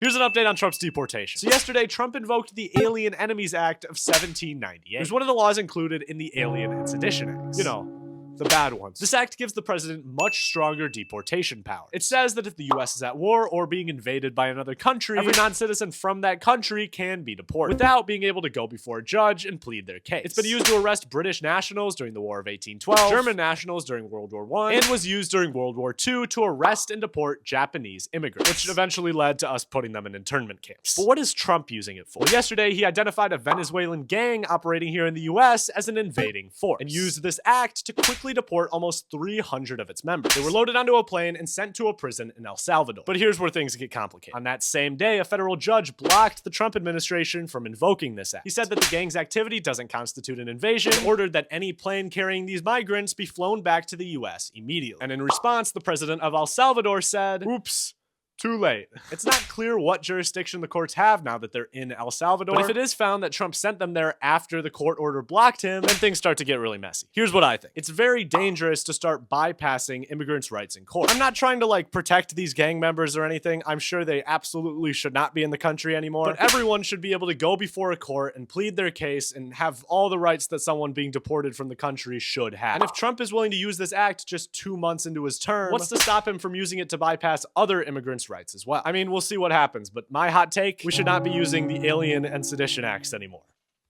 Here's an update on Trump's deportation. So yesterday, Trump invoked the Alien Enemies Act of 1798. It was one of the laws included in the Alien and Sedition Acts. You know, the bad ones. This act gives the president much stronger deportation power. It says that if the US is at war or being invaded by another country, every non-citizen from that country can be deported without being able to go before a judge and plead their case. It's been used to arrest British nationals during the War of 1812, German nationals during World War I, and was used during World War II to arrest and deport Japanese immigrants, which eventually led to us putting them in internment camps. But what is Trump using it for? Well, yesterday he identified a Venezuelan gang operating here in the US as an invading force and used this act to quickly deport almost 300 of its members. They were loaded onto a plane and sent to a prison in El Salvador. But here's where things get complicated. On that same day, a federal judge blocked the Trump administration from invoking this act. He said that the gang's activity doesn't constitute an invasion and ordered that any plane carrying these migrants be flown back to the US immediately. And in response, the president of El Salvador said, "Oops. Too late." It's not clear what jurisdiction the courts have now that they're in El Salvador, but if it is found that Trump sent them there after the court order blocked him, then things start to get really messy. Here's what I think. It's very dangerous to start bypassing immigrants' rights in court. I'm not trying to protect these gang members or anything. I'm sure they absolutely should not be in the country anymore, but everyone should be able to go before a court and plead their case and have all the rights that someone being deported from the country should have. And if Trump is willing to use this act just 2 months into his term, what's to stop him from using it to bypass other immigrants' rights as well? I mean, we'll see what happens, but my hot take, we should not be using the Alien and Sedition Acts anymore.